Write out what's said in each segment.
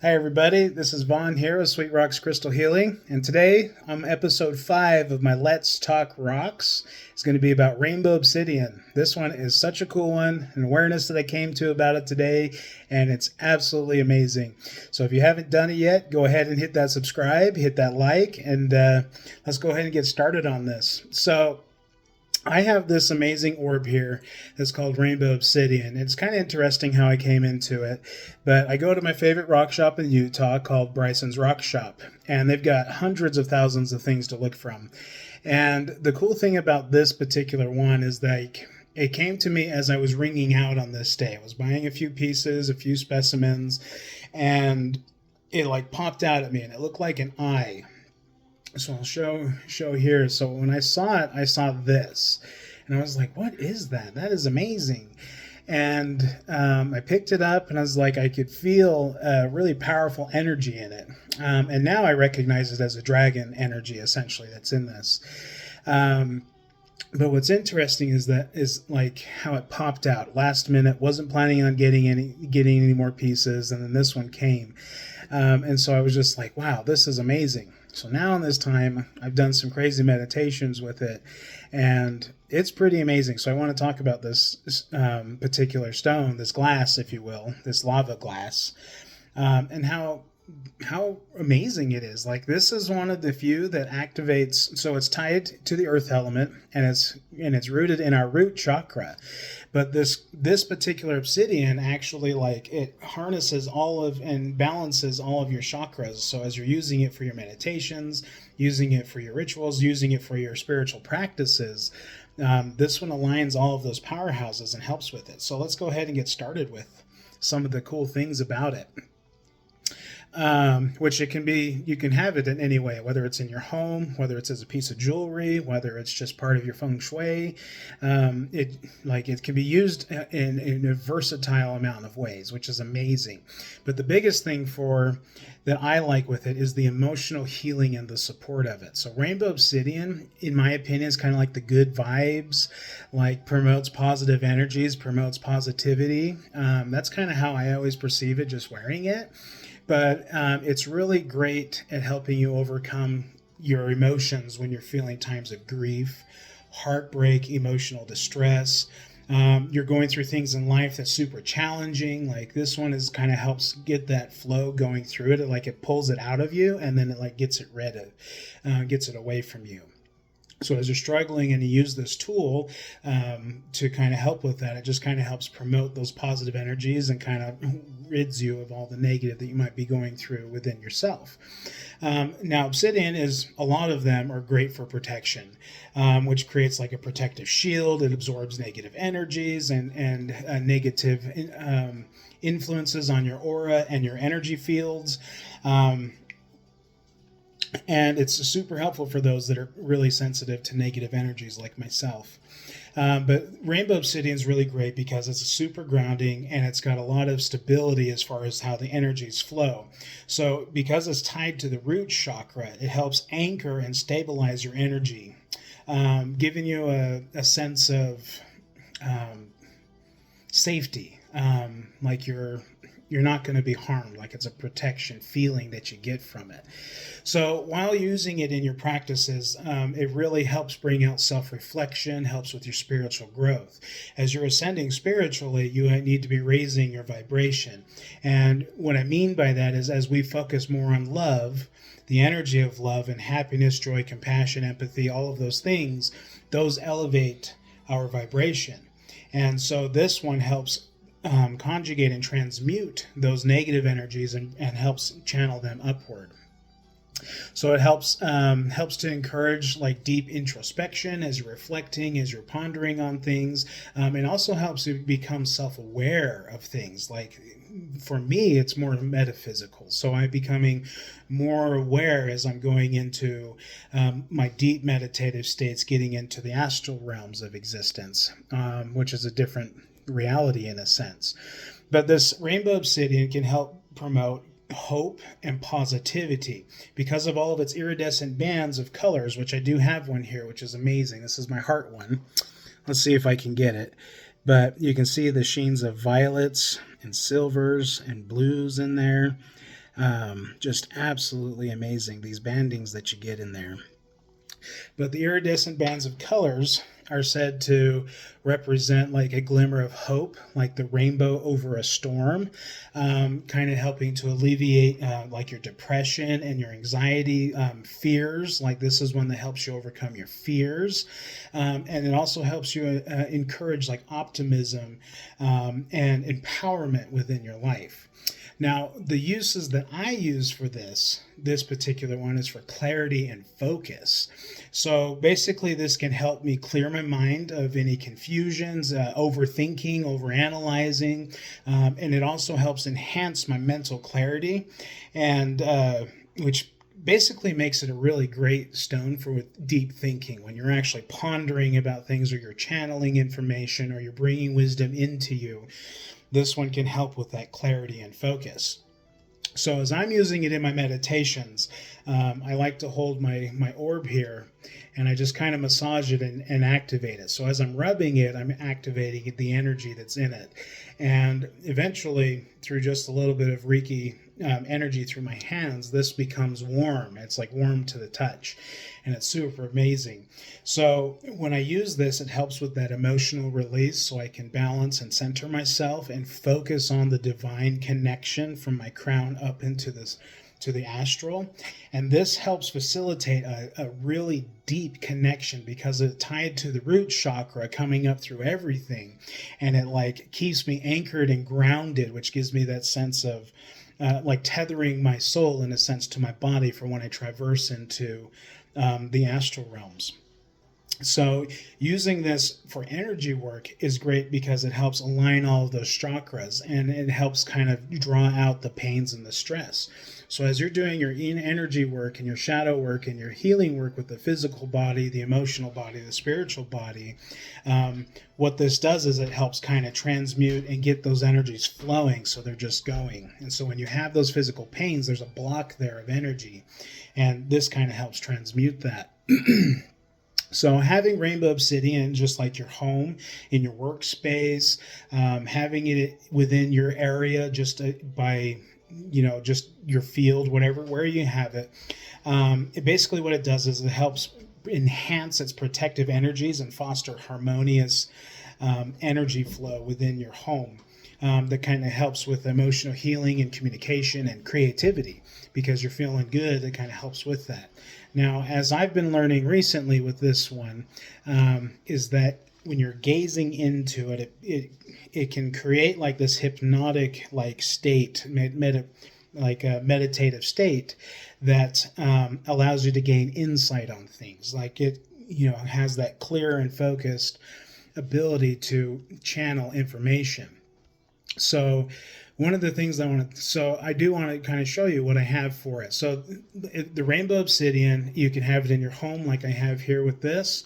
Hi everybody, this is Vaughn here with Sweet Roxx Crystal Healing, and today on episode 5 of my Let's Talk Roxx. It's going to be about Rainbow Obsidian. This one is such a cool one, an awareness that I came to about it today, and it's absolutely amazing. So if you haven't done it yet, go ahead and hit that subscribe, hit that like, and let's go ahead and get started on this. So I have this amazing orb here that's called Rainbow Obsidian. It's kind of interesting how I came into it, but I go to my favorite rock shop in Utah called Bryson's Rock Shop, and they've got hundreds of thousands of things to look from. And the cool thing about this particular one is that it came to me as I was ringing out on this day. I was buying a few pieces, a few specimens, and it like popped out at me, and it looked like an eye. So I'll show here. So when I saw it, I saw this, and I was like, "What is that? That is amazing!" And I picked it up, and I was like, I could feel a really powerful energy in it. And now I recognize it as a dragon energy, essentially, that's in this. But what's interesting is like how it popped out last minute. Wasn't planning on getting any more pieces, and then this one came. And so I was just like, wow, this is amazing. So now in this time, I've done some crazy meditations with it, and it's pretty amazing. So I want to talk about this particular stone, this glass, if you will, this lava glass, and how amazing it is. Like, this is one of the few that activates. So it's tied to the earth element, and it's rooted in our root chakra. But this particular obsidian actually, like, it harnesses all of and balances all of your chakras. So as you're using it for your meditations, using it for your rituals, using it for your spiritual practices, this one aligns all of those powerhouses and helps with it. So let's go ahead and get started with some of the cool things about it. Which it can be, you can have it in any way, whether it's in your home, whether it's as a piece of jewelry, whether it's just part of your feng shui. It can be used in a versatile amount of ways, which is amazing. But the biggest thing that I like with it is the emotional healing and the support of it. So Rainbow Obsidian, in my opinion, is kind of like the good vibes, like promotes positive energies, promotes positivity. That's kind of how I always perceive it, just wearing it. But it's really great at helping you overcome your emotions when you're feeling times of grief, heartbreak, emotional distress. You're going through things in life that's super challenging. Like, this one is kind of helps get that flow going through it. It pulls it out of you, and then it like gets it gets it away from you. So as you're struggling and you use this tool to kind of help with that, it just kind of helps promote those positive energies and kind of rids you of all the negative that you might be going through within yourself. Now, obsidian a lot of them are great for protection, which creates like a protective shield. It absorbs negative energies and negative influences on your aura and your energy fields. And it's super helpful for those that are really sensitive to negative energies like myself. But Rainbow Obsidian is really great because it's super grounding, and it's got a lot of stability as far as how the energies flow. So because it's tied to the root chakra, it helps anchor and stabilize your energy, giving you a sense of safety, like you're not going to be harmed, like it's a protection feeling that you get from it. So while using it in your practices, it really helps bring out self-reflection, helps with your spiritual growth. As you're ascending spiritually, you need to be raising your vibration. And what I mean by that is, as we focus more on love, the energy of love and happiness, joy, compassion, empathy, all of those things, those elevate our vibration. And so this one helps conjugate and transmute those negative energies and helps channel them upward. So it helps to encourage like deep introspection as you're reflecting, as you're pondering on things, and also helps you become self-aware of things. Like, for me, it's more metaphysical. So I'm becoming more aware as I'm going into my deep meditative states, getting into the astral realms of existence, which is a different reality in a sense. But this Rainbow Obsidian can help promote hope and positivity because of all of its iridescent bands of colors, which I do have one here, which is amazing. This is my heart one. Let's see if I can get it. But you can see the sheens of violets and silvers and blues in there. Just absolutely amazing, these bandings that you get in there. But the iridescent bands of colors are said to represent like a glimmer of hope, like the rainbow over a storm, kind of helping to alleviate like your depression and your anxiety, fears. Like this is one that helps you overcome your fears. And it also helps you encourage like optimism and empowerment within your life. Now, the uses that I use for this particular one is for clarity and focus. So basically, this can help me clear my mind of any confusions, overthinking, overanalyzing, and it also helps enhance my mental clarity, and which basically makes it a really great stone for with deep thinking when you're actually pondering about things, or you're channeling information, or you're bringing wisdom into you. This one can help with that clarity and focus. So as I'm using it in my meditations, I like to hold my orb here, and I just kind of massage it and activate it. So as I'm rubbing it, I'm activating the energy that's in it. And eventually, through just a little bit of Reiki energy through my hands, this becomes warm. It's like warm to the touch, and it's super amazing. So when I use this, it helps with that emotional release, so I can balance and center myself and focus on the divine connection from my crown up into this to the astral. And this helps facilitate a really deep connection because it's tied to the root chakra coming up through everything, and it like keeps me anchored and grounded, which gives me that sense of like tethering my soul in a sense to my body for when I traverse into the astral realms. So using this for energy work is great because it helps align all of those chakras, and it helps kind of draw out the pains and the stress. So as you're doing your energy work and your shadow work and your healing work with the physical body, the emotional body, the spiritual body, what this does is it helps kind of transmute and get those energies flowing so they're just going. And so when you have those physical pains, there's a block there of energy, and this kind of helps transmute that. So having rainbow obsidian just like your home, in your workspace, having it within your area just by, just your field, whatever, where you have it, basically what it does is it helps enhance its protective energies and foster harmonious energy flow within your home. That kind of helps with emotional healing and communication and creativity, because you're feeling good. It kind of helps with that. Now, as I've been learning recently with this one, is that when you're gazing into it, it can create like this hypnotic like state, like a meditative state that allows you to gain insight on things. Like it, has that clear and focused ability to channel information. So one of the things I do want to kind of show you what I have for it. So the rainbow obsidian, you can have it in your home like I have here with this,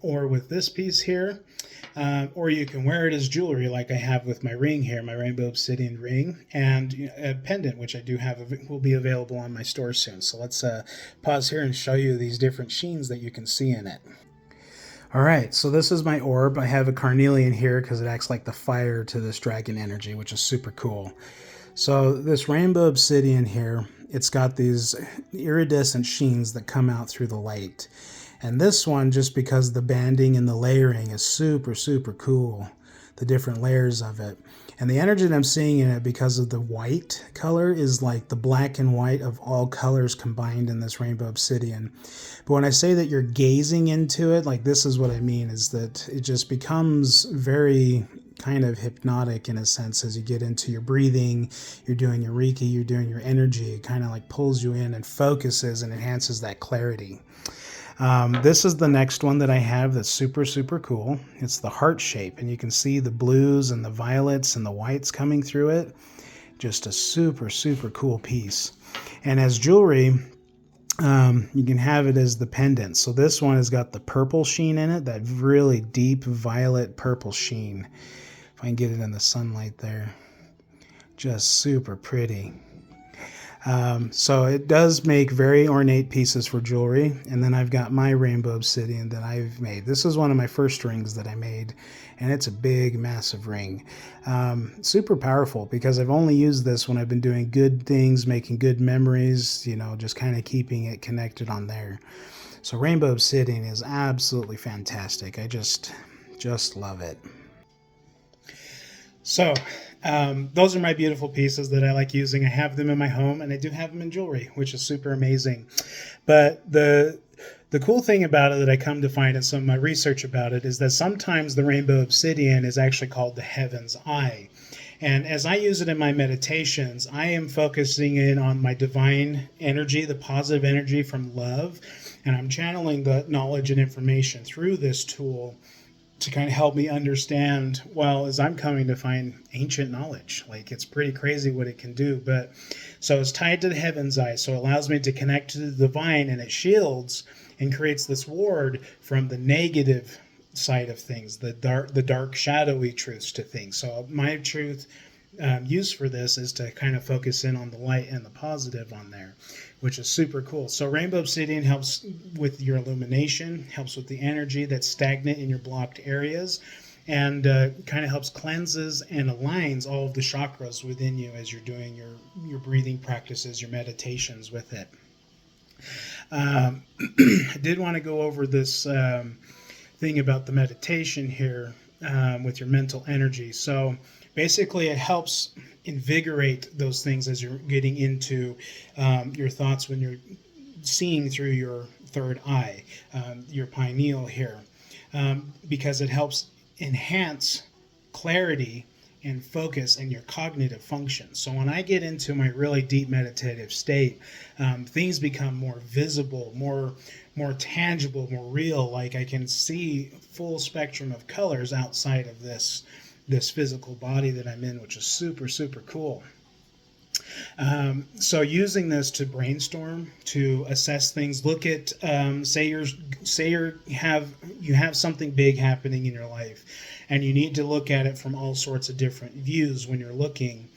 or with this piece here, or you can wear it as jewelry like I have with my ring here, my rainbow obsidian ring, and a pendant, which I do have, will be available on my store soon. So let's pause here and show you these different sheens that you can see in it. All right, so this is my orb. I have a carnelian here because it acts like the fire to this dragon energy, which is super cool. So this rainbow obsidian here, it's got these iridescent sheens that come out through the light. And this one, just because the banding and the layering is super, super cool, the different layers of it. And the energy that I'm seeing in it, because of the white color, is like the black and white of all colors combined in this rainbow obsidian. But when I say that you're gazing into it, like this is what I mean, is that it just becomes very kind of hypnotic in a sense as you get into your breathing, you're doing your Reiki, you're doing your energy. It kind of like pulls you in and focuses and enhances that clarity. This is the next one that I have that's super, super cool. It's the heart shape, and you can see the blues and the violets and the whites coming through it. Just a super, super cool piece. And as jewelry, you can have it as the pendant. So this one has got the purple sheen in it, that really deep violet purple sheen. If I can get it in the sunlight there. Just super pretty. So it does make very ornate pieces for jewelry. And then I've got my rainbow obsidian that I've made. This is one of my first rings that I made, and it's a big, massive ring. Super powerful because I've only used this when I've been doing good things, making good memories, you know, just kind of keeping it connected on there. So rainbow obsidian is absolutely fantastic. I just love it. So those are my beautiful pieces that I like using. I have them in my home, and I do have them in jewelry, which is super amazing. But the cool thing about it that I come to find in some of my research about it is that sometimes the rainbow obsidian is actually called the heaven's eye. And as I use it in my meditations, I am focusing in on my divine energy, the positive energy from love, and I'm channeling the knowledge and information through this tool to kind of help me understand, well, as I'm coming to find ancient knowledge. Like, it's pretty crazy what it can do. But so it's tied to the heaven's eye, so it allows me to connect to the divine, and it shields and creates this ward from the negative side of things, the dark shadowy truths to things. So my truth use for this is to kind of focus in on the light and the positive on there, which is super cool. So rainbow obsidian helps with your illumination, helps with the energy that's stagnant in your blocked areas, and kind of helps cleanses and aligns all of the chakras within you as you're doing your breathing practices, your meditations with it. I did want to go over this thing about the meditation here with your mental energy. So basically it helps invigorate those things as you're getting into your thoughts when you're seeing through your third eye, your pineal here, because it helps enhance clarity and focus and your cognitive function. So when I get into my really deep meditative state, things become more visible, more tangible, more real. Like I can see full spectrum of colors outside of this physical body that I'm in, which is super, super cool. So using this to brainstorm, to assess things, look at, say you have something big happening in your life, and you need to look at it from all sorts of different views when you're looking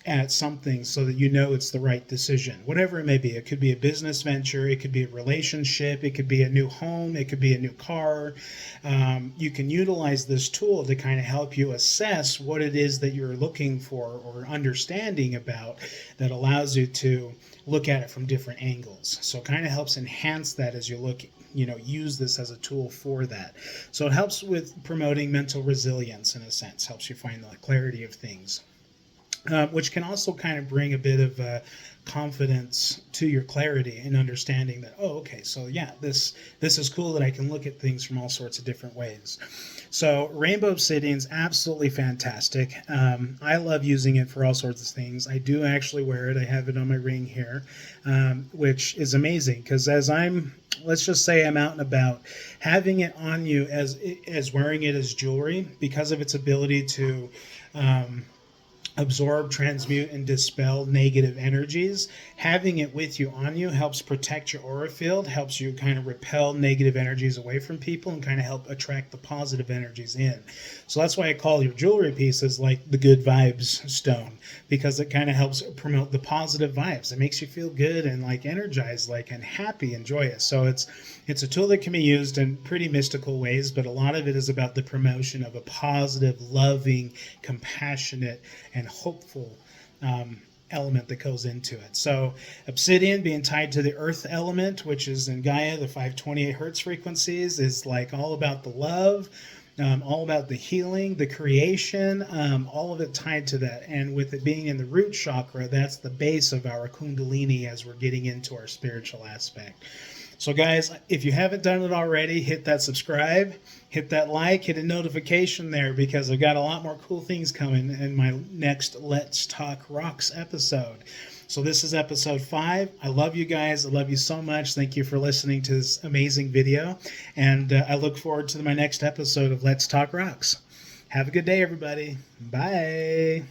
at something so that you know it's the right decision, whatever it may be. It could be a business venture, it could be a relationship, it could be a new home, it could be a new car. You can utilize this tool to kind of help you assess what it is that you're looking for or understanding about, that allows you to look at it from different angles. So it kind of helps enhance that as you look, use this as a tool for that. So it helps with promoting mental resilience in a sense, helps you find the clarity of things. Which can also kind of bring a bit of confidence to your clarity and understanding that, oh, okay, so yeah, this is cool that I can look at things from all sorts of different ways. So rainbow obsidian is absolutely fantastic. I love using it for all sorts of things. I do actually wear it. I have it on my ring here, which is amazing because let's just say I'm out and about, having it on you as wearing it as jewelry, because of its ability to absorb, transmute, and dispel negative energies. Having it with you, on you, helps protect your aura field, helps you kind of repel negative energies away from people and kind of help attract the positive energies in. So that's why I call your jewelry pieces like the good vibes stone, because it kind of helps promote the positive vibes. It makes you feel good and like energized, like, and happy and joyous. So it's a tool that can be used in pretty mystical ways, but a lot of it is about the promotion of a positive, loving, compassionate, and hopeful element that goes into it. So obsidian being tied to the earth element, which is in Gaia, the 528 hertz frequencies, is like all about the love, all about the healing, the creation, all of it tied to that. And with it being in the root chakra, that's the base of our kundalini as we're getting into our spiritual aspect. So guys, if you haven't done it already, hit that subscribe, hit that like, hit a notification there, because I've got a lot more cool things coming in my next Let's Talk Roxx episode. So this is episode 5. I love you guys. I love you so much. Thank you for listening to this amazing video. And I look forward to my next episode of Let's Talk Roxx. Have a good day, everybody. Bye.